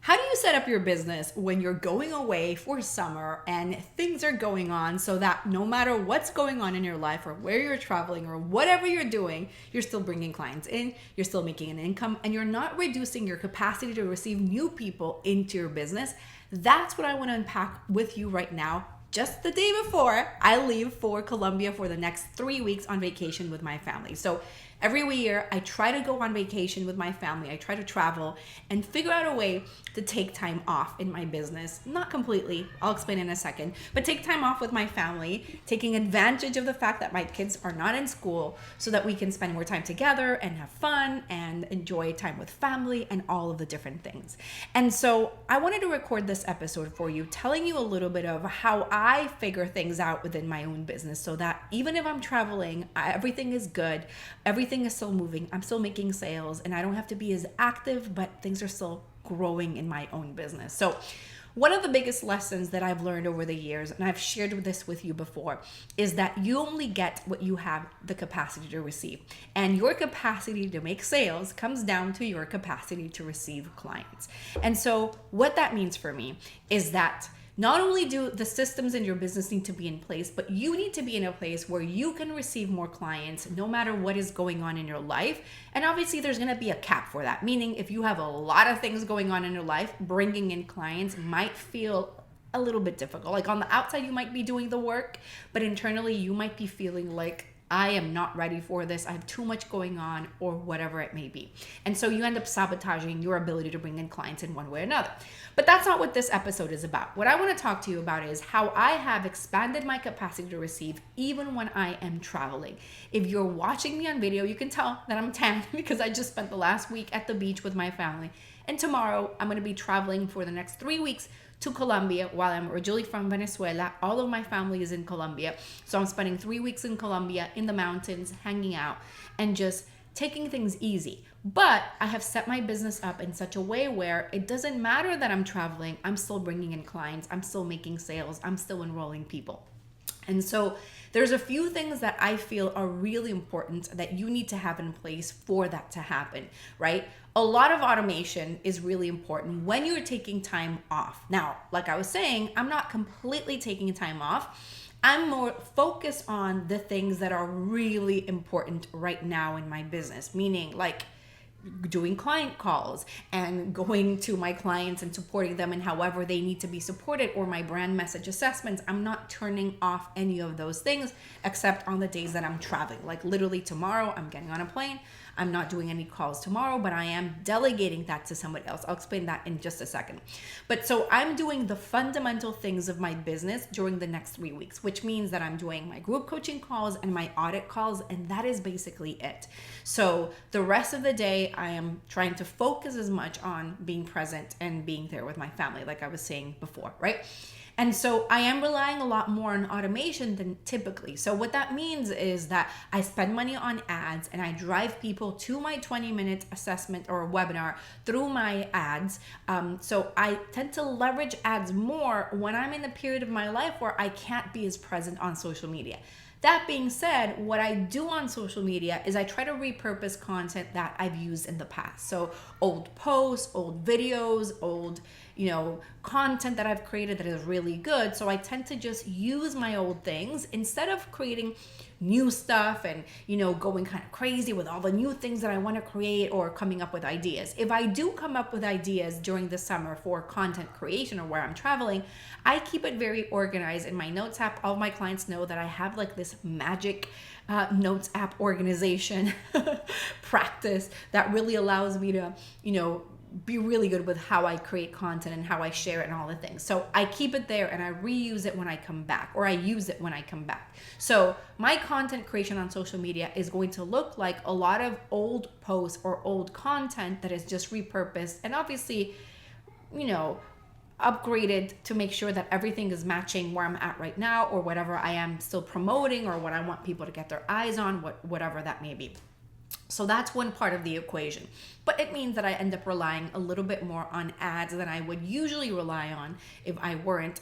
How do you set up your business when you're going away for summer and things are going on so that no matter what's going on in your life or where you're traveling or whatever you're doing, you're still bringing clients in, you're still making an income, and you're not reducing your capacity to receive new people into your business? That's what I want to unpack with you right now. Just the day before I leave for Colombia for the next 3 weeks on vacation with my family. So every year I try to go on vacation with my family. I try to travel and figure out a way to take time off in my business. Not completely, I'll explain in a second, but take time off with my family, taking advantage of the fact that my kids are not in school so that we can spend more time together and have fun and enjoy time with family and all of the different things. And so I wanted to record this episode for you, telling you a little bit of how I figure things out within my own business so that even if I'm traveling, everything is good, everything is still moving, I'm still making sales, and I don't have to be as active, but things are still growing in my own business. So one of the biggest lessons that I've learned over the years, and I've shared this with you before, is that you only get what you have the capacity to receive. And your capacity to make sales comes down to your capacity to receive clients. And so what that means for me is that not only do the systems in your business need to be in place, but you need to be in a place where you can receive more clients no matter what is going on in your life. And obviously there's going to be a cap for that, meaning if you have a lot of things going on in your life, bringing in clients might feel a little bit difficult. Like on the outside, you might be doing the work, but internally you might be feeling like, I am not ready for this, I have too much going on, or whatever it may be. And so you end up sabotaging your ability to bring in clients in one way or another. But that's not what this episode is about. What I want to talk to you about is how I have expanded my capacity to receive even when I am traveling. If you're watching me on video, you can tell that I'm tan because I just spent the last week at the beach with my family. And tomorrow I'm going to be traveling for the next 3 weeks to Colombia. While I'm originally from Venezuela, all of my family is in Colombia. So I'm spending 3 weeks in Colombia in the mountains, hanging out and just taking things easy. But I have set my business up in such a way where it doesn't matter that I'm traveling, I'm still bringing in clients, I'm still making sales, I'm still enrolling people. And so there's a few things that I feel are really important that you need to have in place for that to happen, right? A lot of automation is really important when you're taking time off. Now, like I was saying, I'm not completely taking time off. I'm more focused on the things that are really important right now in my business, meaning like doing client calls and going to my clients and supporting them in however they need to be supported, or my brand message assessments. I'm not turning off any of those things except on the days that I'm traveling. Like literally tomorrow, I'm getting on a plane. I'm not doing any calls tomorrow, but I am delegating that to somebody else. I'll explain that in just a second. But so I'm doing the fundamental things of my business during the next 3 weeks, which means that I'm doing my group coaching calls and my audit calls, and that is basically it. So the rest of the day, I am trying to focus as much on being present and being there with my family, like I was saying before, right? And so I am relying a lot more on automation than typically. So what that means is that I spend money on ads and I drive people to my 20-minute assessment or webinar through my ads. So I tend to leverage ads more when I'm in a period of my life where I can't be as present on social media. That being said, what I do on social media is I try to repurpose content that I've used in the past. So old posts, old videos, old, content that I've created that is really good. So I tend to just use my old things instead of creating new stuff and, going kind of crazy with all the new things that I want to create or coming up with ideas. If I do come up with ideas during the summer for content creation or where I'm traveling, I keep it very organized in my notes app. All of my clients know that I have like this magic notes app organization practice that really allows me to, be really good with how I create content and how I share it and all the things. So I keep it there and I reuse it when I come back, or I use it when I come back. So my content creation on social media is going to look like a lot of old posts or old content that is just repurposed and obviously, upgraded to make sure that everything is matching where I'm at right now or whatever I am still promoting or what I want people to get their eyes on, whatever that may be. So that's one part of the equation. But it means that I end up relying a little bit more on ads than I would usually rely on if I weren't,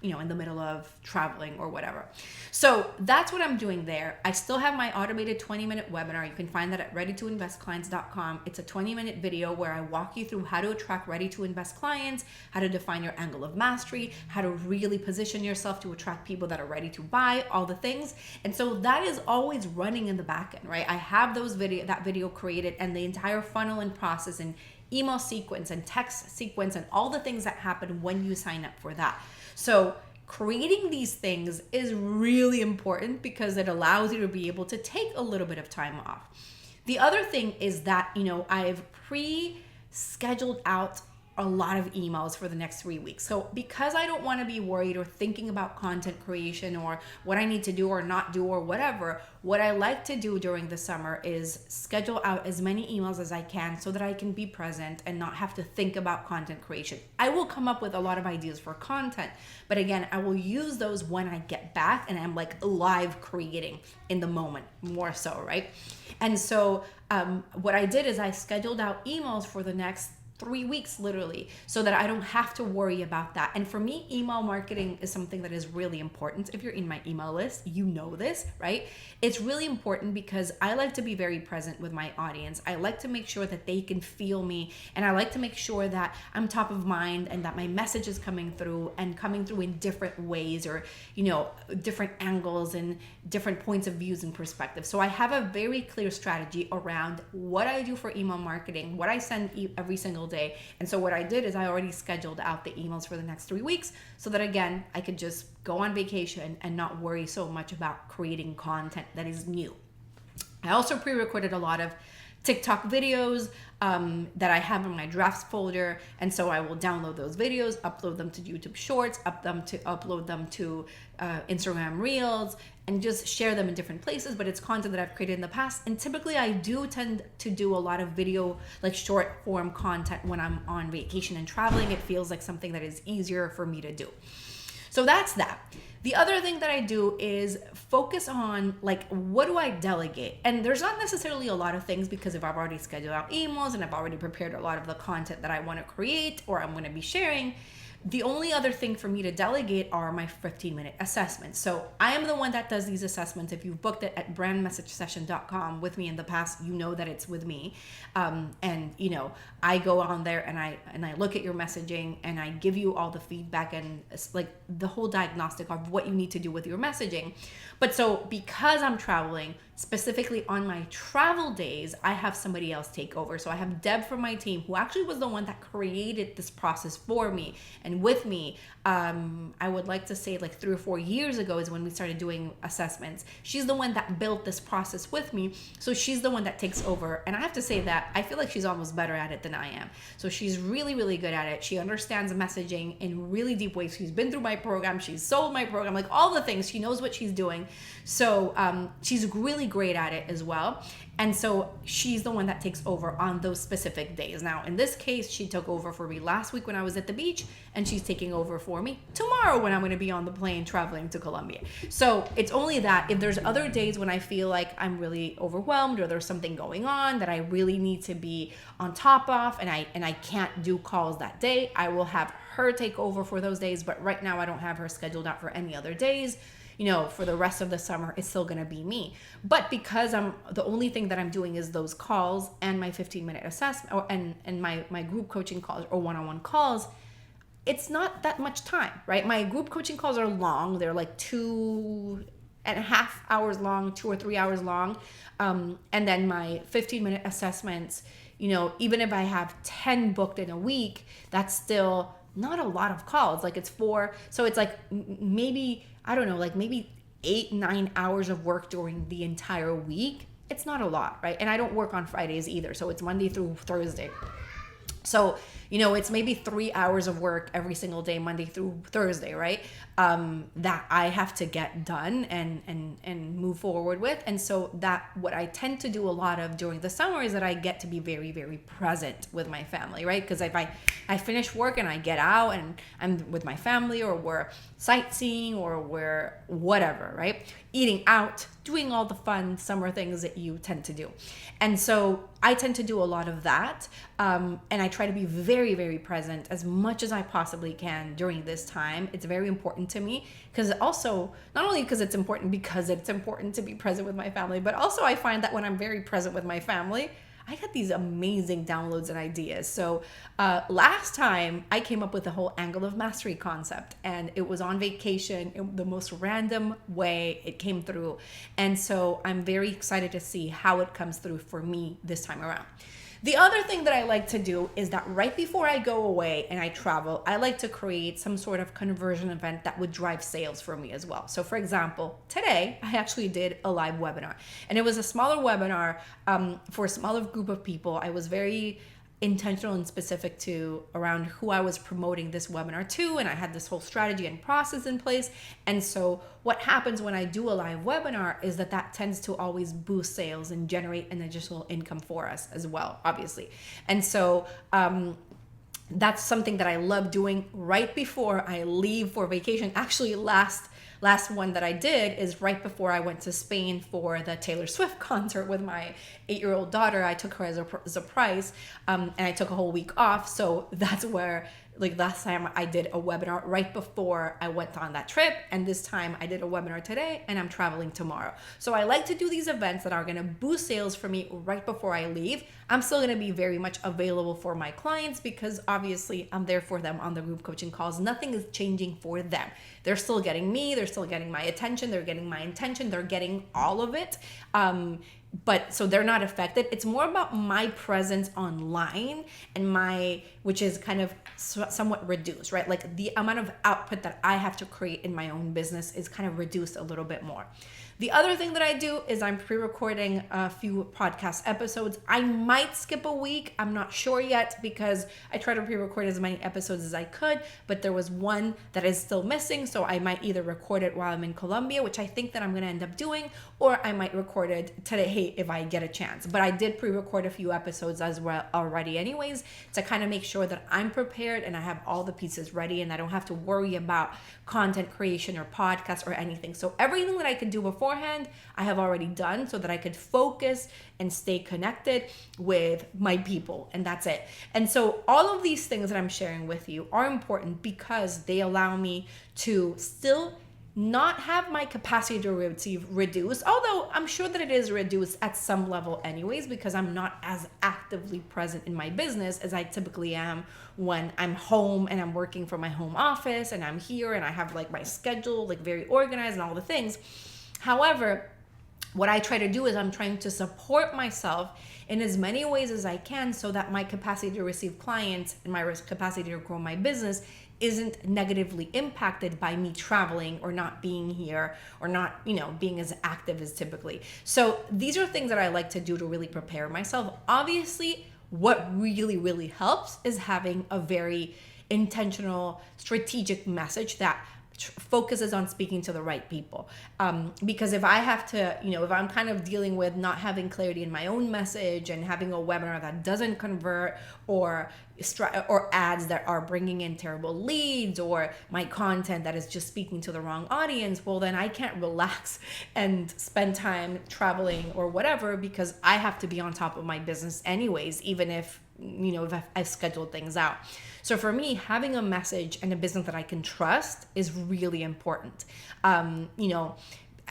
in the middle of traveling or whatever. So that's what I'm doing there. I still have my automated 20-minute webinar. You can find that at readytoinvestclients.com. It's a 20-minute video where I walk you through how to attract ready-to-invest clients, how to define your angle of mastery, how to really position yourself to attract people that are ready to buy, all the things. And so that is always running in the back end, right? I have that video created, and the entire funnel and process and email sequence and text sequence and all the things that happen when you sign up for that. So creating these things is really important because it allows you to be able to take a little bit of time off. The other thing is that, I've pre-scheduled out a lot of emails for the next 3 weeks. So because I don't want to be worried or thinking about content creation or what I need to do or not do or whatever, what I like to do during the summer is schedule out as many emails as I can so that I can be present and not have to think about content creation. I will come up with a lot of ideas for content, but again, I will use those when I get back and I'm like live creating in the moment more so, right? And so what I did is I scheduled out emails for the next 3 weeks literally, so that I don't have to worry about that. And for me, email marketing is something that is really important. If you're in my email list, you know this, right? It's really important because I like to be very present with my audience. I like to make sure that they can feel me, and I like to make sure that I'm top of mind and that my message is coming through in different ways, or different angles and different points of views and perspectives. So I have a very clear strategy around what I do for email marketing, what I send every single day. And so what I did is I already scheduled out the emails for the next 3 weeks so that, again, I could just go on vacation and not worry so much about creating content that is new. I also pre-recorded a lot of TikTok videos that I have in my drafts folder, and so I will download those videos, upload them to YouTube Shorts, upload them to Instagram Reels, and just share them in different places. But it's content that I've created in the past, and typically I do tend to do a lot of video, like short form content when I'm on vacation and traveling. It feels like something that is easier for me to do. So that's that. The other thing that I do is focus on, like, what do I delegate? And there's not necessarily a lot of things, because if I've already scheduled out emails and I've already prepared a lot of the content that I want to create or I'm going to be sharing, the only other thing for me to delegate are my 15-minute assessments. So I am the one that does these assessments. If you've booked it at brandmessagesession.com with me in the past, you know that it's with me. I go on there and I look at your messaging and I give you all the feedback and like the whole diagnostic of what you need to do with your messaging. But so because I'm traveling, specifically on my travel days, I have somebody else take over. So I have Deb from my team, who actually was the one that created this process for me and with me. I would like to say like 3 or 4 years ago is when we started doing assessments. She's the one that built this process with me. So she's the one that takes over. And I have to say that I feel like she's almost better at it than I am. So she's really, really good at it. She understands messaging in really deep ways. She's been through my program. She's sold my program, like all the things. She knows what she's doing. So she's really great at it as well. And so she's the one that takes over on those specific days. Now, in this case, she took over for me last week when I was at the beach, and she's taking over for me tomorrow when I'm going to be on the plane traveling to Colombia. So it's only that if there's other days when I feel like I'm really overwhelmed or there's something going on that I really need to be on top of, and I can't do calls that day, I will have her take over for those days. But right now I don't have her scheduled out for any other days. For the rest of the summer, it's still going to be me. But because the only thing that I'm doing is those calls and my 15-minute assessment and my group coaching calls or one-on-one calls, it's not that much time, right? My group coaching calls are long. They're like 2.5 hours long, 2 or 3 hours long. And then my 15-minute assessments, even if I have 10 booked in a week, that's still not a lot of calls. Like it's 4. So it's like maybe, I don't know, like maybe 8-9 hours of work during the entire week. It's not a lot, right? And I don't work on Fridays either. So it's Monday through Thursday. So, it's maybe 3 hours of work every single day, Monday through Thursday, right? That I have to get done and move forward with. And so what I tend to do a lot of during the summer is that I get to be very, very present with my family, right? Because if I finish work and I get out and I'm with my family, or we're sightseeing or we're whatever, right? Eating out, doing all the fun summer things that you tend to do. And so I tend to do a lot of that. And I try to be very, very present as much as I possibly can during this time. It's very important to me because also, not only because it's important to be present with my family, but also I find that when I'm very present with my family, I got these amazing downloads and ideas. So last time I came up with the whole angle of mastery concept, and it was on vacation in the most random way it came through. And so I'm very excited to see how it comes through for me this time around. The other thing that I like to do is that right before I go away and I travel, I like to create some sort of conversion event that would drive sales for me as well. So for example, today I actually did a live webinar, and it was a smaller webinar for a smaller group of people. I was very intentional and specific to around who I was promoting this webinar to, and I had this whole strategy and process in place. And so what happens when I do a live webinar is that tends to always boost sales and generate an additional income for us as well, obviously. And so that's something that I love doing right before I leave for vacation. Actually, last one that I did is right before I went to Spain for the Taylor Swift concert with my 8-year-old daughter. I took her as a surprise, and I took a whole week off. So that's where, like, last time I did a webinar right before I went on that trip, and this time I did a webinar today, and I'm traveling tomorrow. So I like to do these events that are going to boost sales for me right before I leave. I'm still going to be very much available for my clients because obviously I'm there for them on the group coaching calls. Nothing is changing for them. They're still getting me, they're still getting my attention, they're getting my intention, they're getting all of it. But so they're not affected. It's more about my presence online and which is kind of somewhat reduced, right? Like the amount of output that I have to create in my own business is kind of reduced a little bit more. The other thing that I do is I'm pre-recording a few podcast episodes. I might skip a week. I'm not sure yet because I try to pre-record as many episodes as I could, but there was one that is still missing. So I might either record it while I'm in Colombia, which I think that I'm going to end up doing, or I might record it today if I get a chance. But I did pre-record a few episodes as well already anyways to kind of make sure that I'm prepared and I have all the pieces ready and I don't have to worry about content creation or podcast or anything. So everything that I could do beforehand, I have already done so that I could focus and stay connected with my people, and that's it. And so all of these things that I'm sharing with you are important because they allow me to still not have my capacity to receive reduced, although I'm sure that it is reduced at some level anyways, because I'm not as actively present in my business as I typically am when I'm home and I'm working from my home office and I'm here and I have like my schedule like very organized and all the things. However, what I try to do is I'm trying to support myself in as many ways as I can so that my capacity to receive clients and my capacity to grow my business isn't negatively impacted by me traveling or not being here or not, being as active as typically. So these are things that I like to do to really prepare myself. Obviously, what really, really helps is having a very intentional, strategic message that focuses on speaking to the right people. Because if I have to, if I'm kind of dealing with not having clarity in my own message and having a webinar that doesn't convert or ads that are bringing in terrible leads or my content that is just speaking to the wrong audience, well, then I can't relax and spend time traveling or whatever because I have to be on top of my business anyways, even if I've scheduled things out. So for me, having a message and a business that I can trust is really important. And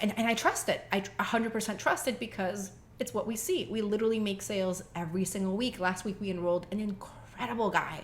I trust it. I 100% trust it because it's what we see. We literally make sales every single week. Last week, we enrolled an incredible guy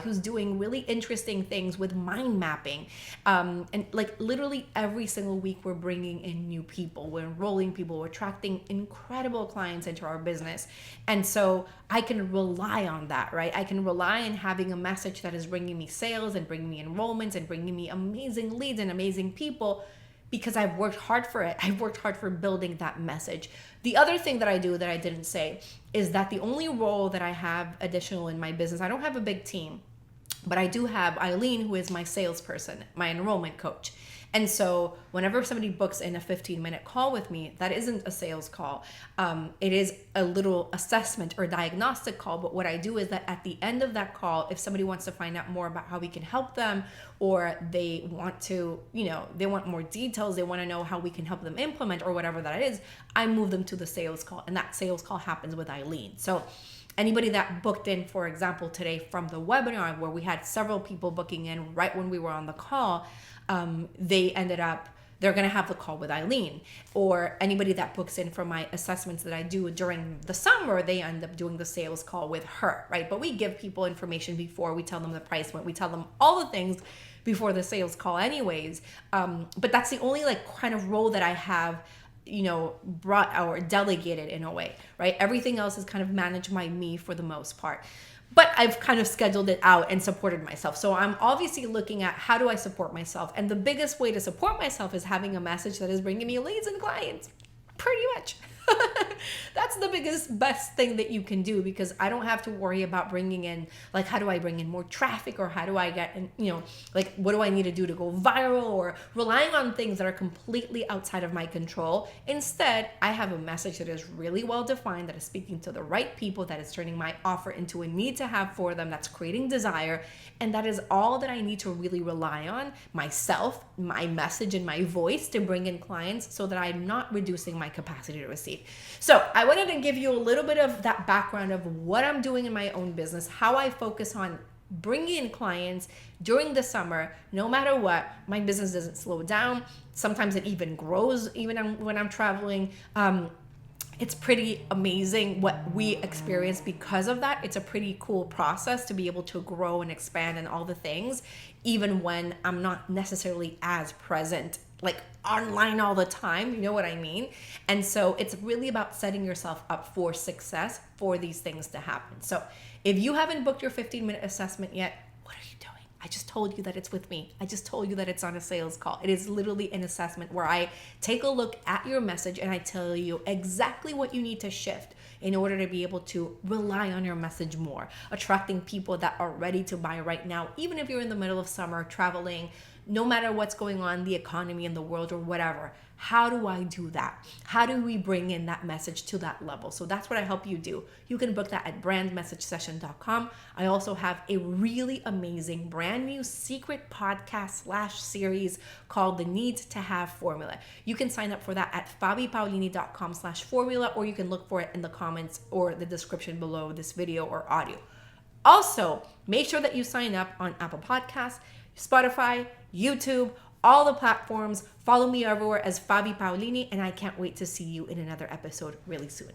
who's doing really interesting things with mind mapping. And like literally every single week we're bringing in new people, we're enrolling people, we're attracting incredible clients into our business. And so I can rely on that, right? I can rely on having a message that is bringing me sales and bringing me enrollments and bringing me amazing leads and amazing people because I've worked hard for it. I've worked hard for building that message. The other thing that I do that I didn't say is that the only role that I have additional in my business, I don't have a big team. But I do have Eileen, who is my salesperson, my enrollment coach. And so whenever somebody books in a 15-minute call with me, that isn't a sales call. It is a little assessment or diagnostic call. But what I do is that at the end of that call, if somebody wants to find out more about how we can help them, or they want to, they want more details, they want to know how we can help them implement or whatever that is, I move them to the sales call. And that sales call happens with Eileen. So anybody that booked in, for example, today from the webinar where we had several people booking in right when we were on the call, they're going to have the call with Eileen. Or anybody that books in for my assessments that I do during the summer, they end up doing the sales call with her, right? But we give people information before, we tell them the price point, we tell them all the things before the sales call anyways. But that's the only kind of role that I have brought or delegated in a way, right? Everything else is kind of managed by me for the most part. But I've kind of scheduled it out and supported myself. So I'm obviously looking at how do I support myself? And the biggest way to support myself is having a message that is bringing me leads and clients. Pretty much. That's the best thing that you can do, because I don't have to worry about bringing in, how do I bring in more traffic, or how do I get, what do I need to do to go viral, or relying on things that are completely outside of my control. Instead, I have a message that is really well defined, that is speaking to the right people, that is turning my offer into a need to have for them, that's creating desire. And that is all that I need to really rely on myself, my message, and my voice to bring in clients, so that I'm not reducing my capacity to receive. So I wanted to give you a little bit of that background of what I'm doing in my own business, how I focus on bringing in clients during the summer. No matter what, my business doesn't slow down. Sometimes it even grows, even when I'm traveling. It's pretty amazing what we experience because of that. It's a pretty cool process to be able to grow and expand and all the things, even when I'm not necessarily as present, online all the time, you know what I mean? And so it's really about setting yourself up for success for these things to happen. So if you haven't booked your 15-minute assessment yet, what are you doing? I just told you that it's with me. I just told you that it's on a sales call. It is literally an assessment where I take a look at your message and I tell you exactly what you need to shift in order to be able to rely on your message more, attracting people that are ready to buy right now, even if you're in the middle of summer traveling, no matter what's going on in the economy in the world or whatever. How do I do that? How do we bring in that message to that level? So that's what I help you do. You can book that at brandmessagesession.com. I also have a really amazing brand new secret podcast / series called the Need to Have Formula. You can sign up for that at fabipaolini.com/formula, or you can look for it in the comments or the description below this video or audio. Also, make sure that you sign up on Apple Podcasts, Spotify, YouTube, all the platforms. Follow me everywhere as Fabi Paolini, and I can't wait to see you in another episode really soon.